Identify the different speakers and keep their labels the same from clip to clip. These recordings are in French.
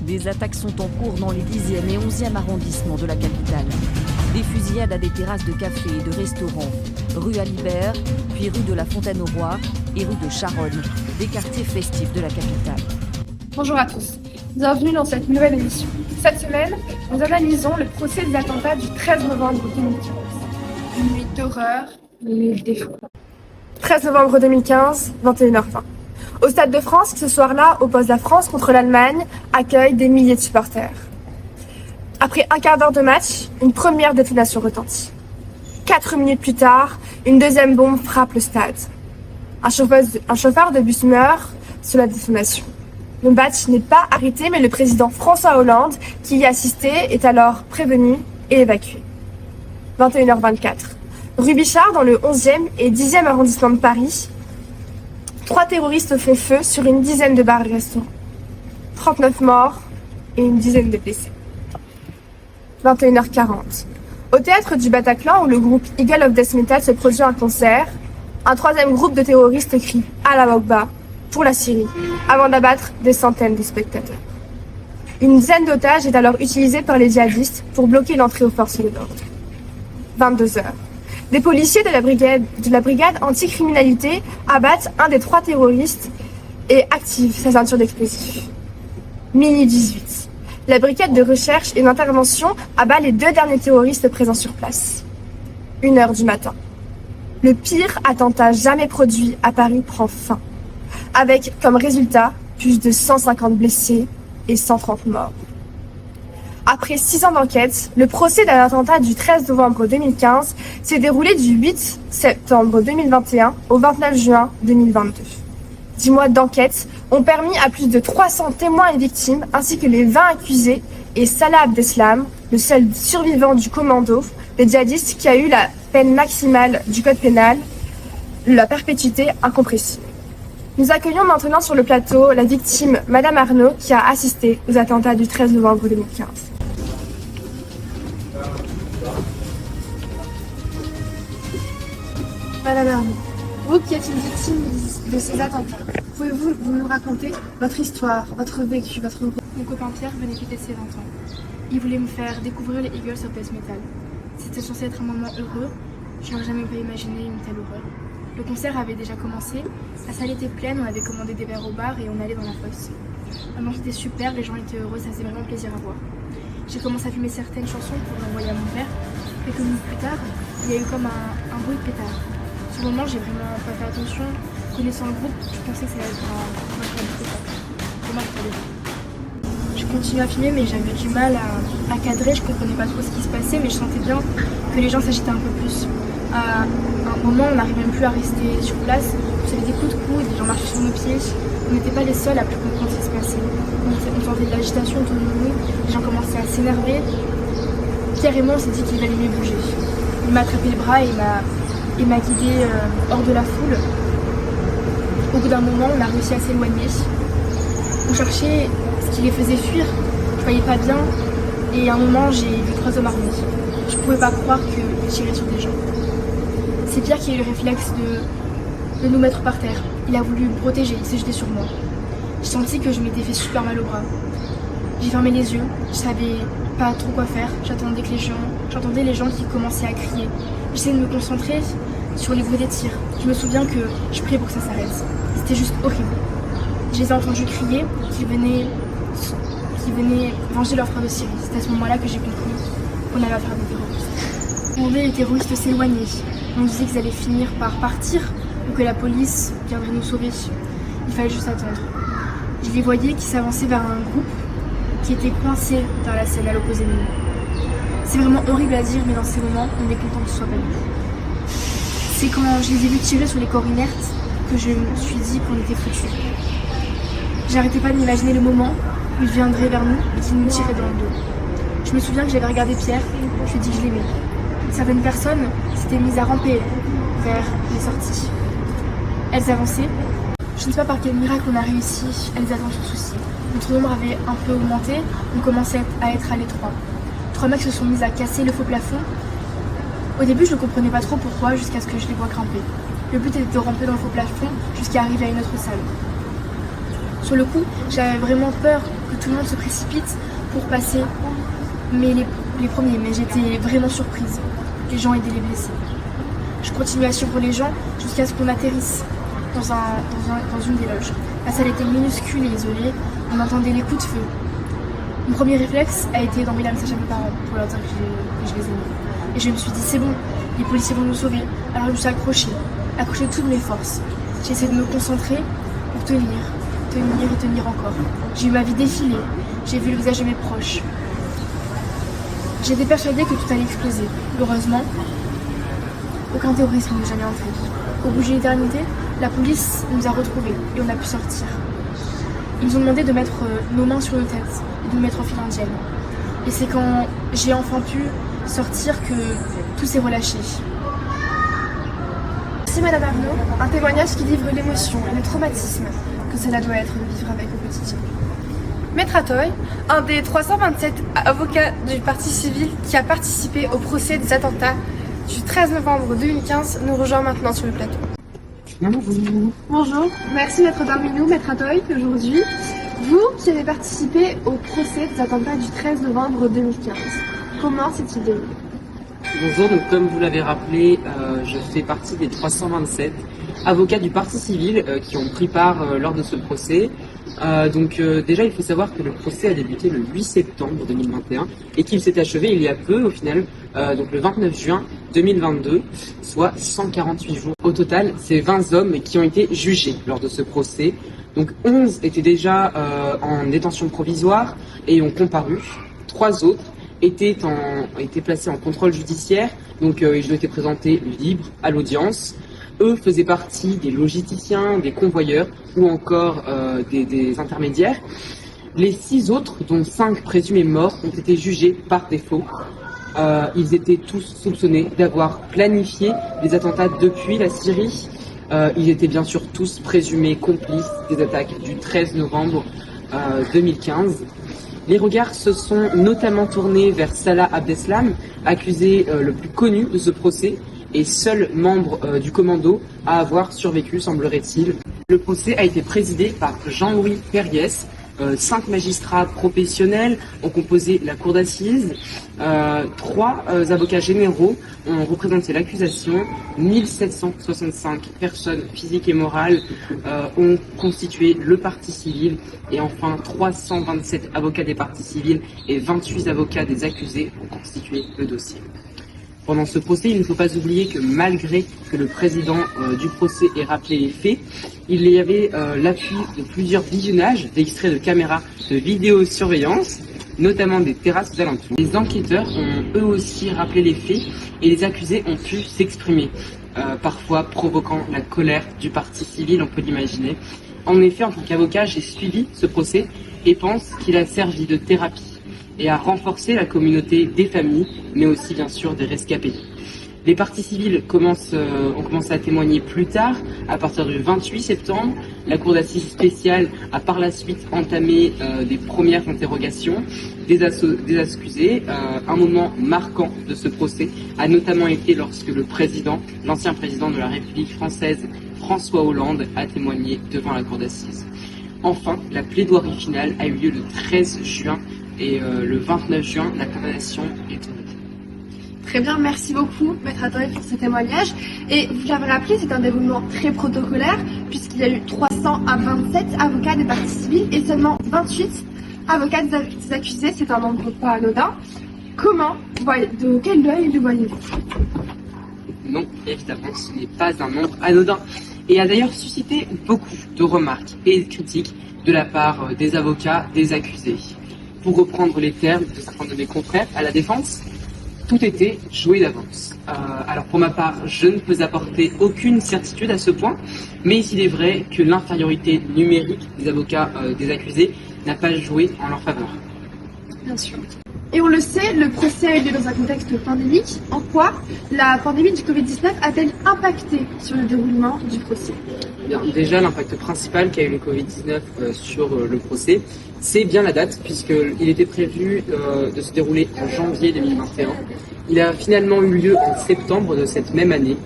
Speaker 1: Des attaques sont en cours dans les 10e et 11e arrondissements de la capitale. Des fusillades à des terrasses de cafés et de restaurants, rue Alibert, puis rue de la Fontaine-au-Roi et rue de Charonne, des quartiers festifs de la capitale.
Speaker 2: Bonjour à tous, bienvenue dans cette nouvelle émission. Cette semaine, nous analysons le procès des attentats du 13 novembre 2015. Une nuit d'horreur, une nuit d'effroi. 13 novembre 2015, 21h20. Au Stade de France, ce soir-là, oppose la France contre l'Allemagne, accueille des milliers de supporters. Après un quart d'heure de match, une première détonation retentit. 4 minutes plus tard, une deuxième bombe frappe le stade. Un chauffeur de bus meurt sous la détonation. Le match n'est pas arrêté, mais le président François Hollande, qui y assistait, est alors prévenu et évacué. 21h24. Rue Bichard, dans le 11e et 10e arrondissement de Paris, 3 terroristes font feu sur une dizaine de bars et restaurants. 39 morts et une dizaine de blessés. 21h40. Au théâtre du Bataclan, où le groupe Eagle of Death Metal se produit un concert, un troisième groupe de terroristes crie « Allah Akbar » pour la Syrie, avant d'abattre des centaines de spectateurs. Une dizaine d'otages est alors utilisée par les djihadistes pour bloquer l'entrée aux forces de l'ordre. 22h. Des policiers de la brigade anticriminalité abattent un des 3 terroristes et activent sa ceinture d'explosifs. Minuit 18. La brigade de recherche et d'intervention abat les 2 derniers terroristes présents sur place. 1h du matin. Le pire attentat jamais produit à Paris prend fin, avec comme résultat plus de 150 blessés et 130 morts. Après 6 ans d'enquête, le procès d'un attentat du 13 novembre 2015 s'est déroulé du 8 septembre 2021 au 29 juin 2022. 10 mois d'enquête ont permis à plus de 300 témoins et victimes, ainsi que les 20 accusés, et Salah Abdeslam, le seul survivant du commando, des djihadistes qui a eu la peine maximale du code pénal, la perpétuité incompressible. Nous accueillons maintenant sur le plateau la victime, Madame Arnaud, qui a assisté aux attentats du 13 novembre 2015. Madame Arnaud, vous qui êtes une victime de ces attentats, pouvez-vous nous raconter votre histoire, votre vécu, votre...
Speaker 3: Mon copain Pierre venait quitter ses 20 ans. Il voulait me faire découvrir les Eagles of Death Metal. C'était censé être un moment heureux, je n'aurais jamais pu imaginer une telle horreur. Le concert avait déjà commencé, la salle était pleine, on avait commandé des verres au bar et on allait dans la fosse. L'ambiance était super, les gens étaient heureux, ça faisait vraiment plaisir à voir. J'ai commencé à filmer certaines chansons pour l'envoyer à mon père. Quelques minutes plus tard, il y a eu comme un bruit de pétard. Sur le moment, j'ai vraiment pas fait attention. Connaissant le groupe, je pensais que ça allait être un spectacle. Dommage pour les gens. Je continuais à filmer, mais j'avais du mal à cadrer, je comprenais pas trop ce qui se passait, mais je sentais bien que les gens s'agitaient un peu plus. À un moment, on n'arrivait même plus à rester sur place. J'avais des coups de coude, les gens marchaient sur nos pieds. On n'était pas les seuls à plus comprendre ce qui se passait. On sentait de l'agitation autour de nous, les gens commençaient à s'énerver. Pierre et moi, on s'est dit qu'il allait mieux bouger. Il m'a attrapé le bras et il m'a guidé hors de la foule. Au bout d'un moment, on a réussi à s'éloigner. On cherchait ce qui les faisait fuir. Je voyais pas bien. Et à un moment, j'ai vu 3 hommes armés. Je pouvais pas croire qu'ils tiraient sur des gens. C'est Pierre qui a eu le réflexe de nous mettre par terre. Il a voulu me protéger, il s'est jeté sur moi. J'ai senti que je m'étais fait super mal au bras. J'ai fermé les yeux, je savais pas trop quoi faire. J'entendais les gens qui commençaient à crier. J'essayais de me concentrer sur les bruits des tirs. Je me souviens que je priais pour que ça s'arrête. C'était juste horrible. Je les ai entendus crier qu'ils venaient venger leur frère de Syrie. C'est à ce moment-là que j'ai compris qu'on avait affaire à des terroristes. On voyait les terroristes s'éloigner. On disait qu'ils allaient finir par partir ou que la police viendrait nous sauver. Il fallait juste attendre. Je les voyais qui s'avançaient vers un groupe qui était coincé dans la scène à l'opposé de nous. C'est vraiment horrible à dire, mais dans ces moments, on est content que ce soit pas nous. C'est quand je les ai vus tirer sur les corps inertes que je me suis dit qu'on était foutus. J'arrêtais pas de m'imaginer le moment où ils viendraient vers nous et qu'ils nous tiraient dans le dos. Je me souviens que j'avais regardé Pierre, je lui ai dit que je l'aimais. Certaines personnes s'étaient mises à ramper vers les sorties. Elles avançaient. Je ne sais pas par quel miracle on a réussi à les attendre sans souci. Notre nombre avait un peu augmenté, on commençait à être à l'étroit. 3 mecs se sont mis à casser le faux plafond. Au début, je ne comprenais pas trop pourquoi, jusqu'à ce que je les vois grimper. Le but était de ramper dans le faux plafond jusqu'à arriver à une autre salle. Sur le coup, j'avais vraiment peur que tout le monde se précipite pour passer. Mais les premiers, mais j'étais vraiment surprise. Les gens aidaient les blessés. Je continuais à suivre les gens jusqu'à ce qu'on atterrisse dans une des loges. La salle était minuscule et isolée, on entendait les coups de feu. Mon premier réflexe a été d'envoyer un message à mes parents pour leur dire que je les aimais. Et je me suis dit, c'est bon, les policiers vont nous sauver. Alors je me suis accrochée toutes mes forces. J'ai essayé de me concentrer pour tenir et tenir encore. J'ai eu ma vie défiler, j'ai vu le visage de mes proches. J'étais persuadée que tout allait exploser. Heureusement, aucun terroriste n'est jamais entré. Au bout d'une éternité, la police nous a retrouvés et on a pu sortir. Ils nous ont demandé de mettre nos mains sur nos têtes et de nous mettre en file indienne. Et c'est quand j'ai enfin pu sortir que tout s'est relâché. Merci Madame Arnaud, un témoignage qui livre l'émotion et le traumatisme que cela doit être de vivre avec au quotidien. Maître Atoy, un des 327 avocats du parti civil qui a participé au procès des attentats du 13 novembre 2015, nous rejoint maintenant sur le plateau. Bonjour, merci d'être parmi nous, Maître Atoy, aujourd'hui. Vous qui avez participé au procès des attentats du 13 novembre 2015, comment s'est-il déroulé?
Speaker 4: Bonjour, donc comme vous l'avez rappelé, je fais partie des 327 avocats du parti civil qui ont pris part lors de ce procès. Déjà, il faut savoir que le procès a débuté le 8 septembre 2021 et qu'il s'est achevé il y a peu au final, donc le 29 juin 2022, soit 148 jours. Au total, c'est 20 hommes qui ont été jugés lors de ce procès. Donc 11 étaient déjà en détention provisoire et ont comparu. 3 autres étaient placés en contrôle judiciaire, donc ils ont été présentés libres à l'audience. Eux faisaient partie des logisticiens, des convoyeurs ou encore des intermédiaires. Les 6 autres, dont 5 présumés morts, ont été jugés par défaut. Ils étaient tous soupçonnés d'avoir planifié des attentats depuis la Syrie. Ils étaient bien sûr tous présumés complices des attaques du 13 novembre 2015. Les regards se sont notamment tournés vers Salah Abdeslam, accusé le plus connu de ce procès, et seul membre du commando à avoir survécu, semblerait-il. Le procès a été présidé par Jean-Louis Perriès. 5 magistrats professionnels ont composé la cour d'assises. 3 avocats généraux ont représenté l'accusation. 1765 personnes physiques et morales ont constitué le parti civil. Et enfin, 327 avocats des partis civils et 28 avocats des accusés ont constitué le dossier. Pendant ce procès, il ne faut pas oublier que malgré que le président du procès ait rappelé les faits, il y avait l'appui de plusieurs visionnages d'extraits de caméras de vidéosurveillance, notamment des terrasses aux alentours. Les enquêteurs ont eux aussi rappelé les faits et les accusés ont pu s'exprimer, parfois provoquant la colère du parti civil, on peut l'imaginer. En effet, en tant qu'avocat, j'ai suivi ce procès et pense qu'il a servi de thérapie et à renforcer la communauté des familles, mais aussi bien sûr des rescapés. Les parties civiles ont commencé à témoigner plus tard, à partir du 28 septembre. La cour d'assises spéciale a par la suite entamé des premières interrogations des accusés. Un moment marquant de ce procès a notamment été lorsque l'ancien président de la République française, François Hollande, a témoigné devant la cour d'assises. Enfin, la plaidoirie finale a eu lieu le 13 juin et le 29 juin, la condamnation est tombée.
Speaker 2: Très bien, merci beaucoup, Maître Atoy, pour ce témoignage. Et vous l'avez rappelé, c'est un déroulement très protocolaire, puisqu'il y a eu 327 avocats des parties civiles et seulement 28 avocats des accusés. C'est un nombre pas anodin. De quel œil le voyez-vous?
Speaker 4: Non, évidemment, ce n'est pas un nombre anodin. Et a d'ailleurs suscité beaucoup de remarques et de critiques de la part des avocats des accusés. Pour reprendre les termes de certains de mes confrères à la défense, tout était joué d'avance. Alors pour ma part, je ne peux apporter aucune certitude à ce point, mais il est vrai que l'infériorité numérique des avocats des accusés n'a pas joué en leur faveur.
Speaker 2: Bien sûr. Et on le sait, le procès a eu lieu dans un contexte pandémique. En quoi la pandémie du Covid-19 a-t-elle impacté sur le déroulement du procès?
Speaker 4: Bien, déjà, l'impact principal qu'a eu le Covid-19 sur le procès, c'est bien la date, puisqu'il était prévu de se dérouler en janvier 2021. Il a finalement eu lieu en septembre de cette même année.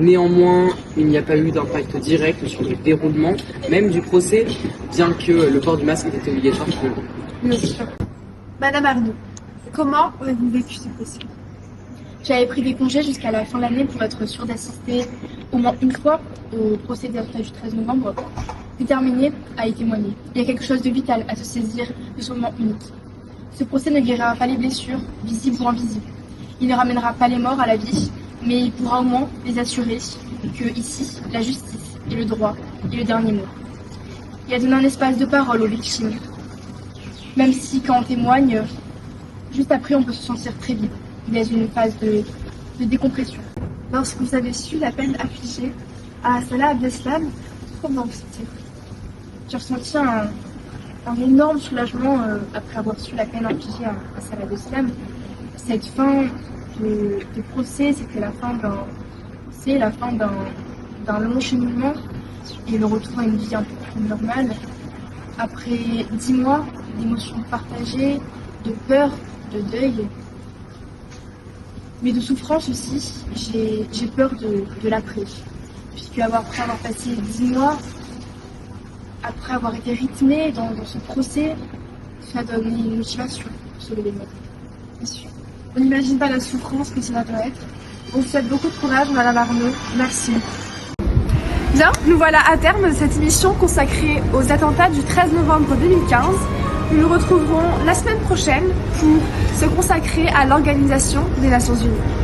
Speaker 4: Néanmoins, il n'y a pas eu d'impact direct sur le déroulement, même du procès, bien que le port du masque était obligatoire finalement.
Speaker 3: Bien sûr.
Speaker 2: Madame Arnaud, comment avez-vous vécu ce procès?
Speaker 3: J'avais pris des congés jusqu'à la fin de l'année pour être sûre d'assister au moins une fois au procès des attentats du 13 novembre, déterminée à y témoigner. Il y a quelque chose de vital à se saisir de ce moment unique. Ce procès ne guérira pas les blessures, visibles ou invisibles. Il ne ramènera pas les morts à la vie, mais il pourra au moins les assurer que ici, la justice et le droit est le dernier mot. Il a donné un espace de parole aux victimes, même si quand on témoigne, juste après on peut se sentir très vide. Il y a une phase de décompression.
Speaker 2: Lorsque vous avez su la peine infligée à Salah Abdeslam, comment vous sentez?
Speaker 3: J'ai ressenti un énorme soulagement après avoir su la peine infligée à Salah Abdeslam. Cette fin de procès, c'était la fin d'un long cheminement et le retour à une vie un peu plus normale. Après 10 mois d'émotions partagées, de peur, de deuil, mais de souffrance aussi, j'ai peur de l'après. Puisque après avoir passé 10 mois, après avoir été rythmée dans ce procès, ça donne une motivation pour se lever de matin. Bien sûr.
Speaker 2: On n'imagine pas la souffrance que cela doit être. On vous souhaite beaucoup de courage, Madame Arnaud. Merci. Bien, nous voilà à terme de cette émission consacrée aux attentats du 13 novembre 2015. Nous nous retrouverons la semaine prochaine pour se consacrer à l'Organisation des Nations Unies.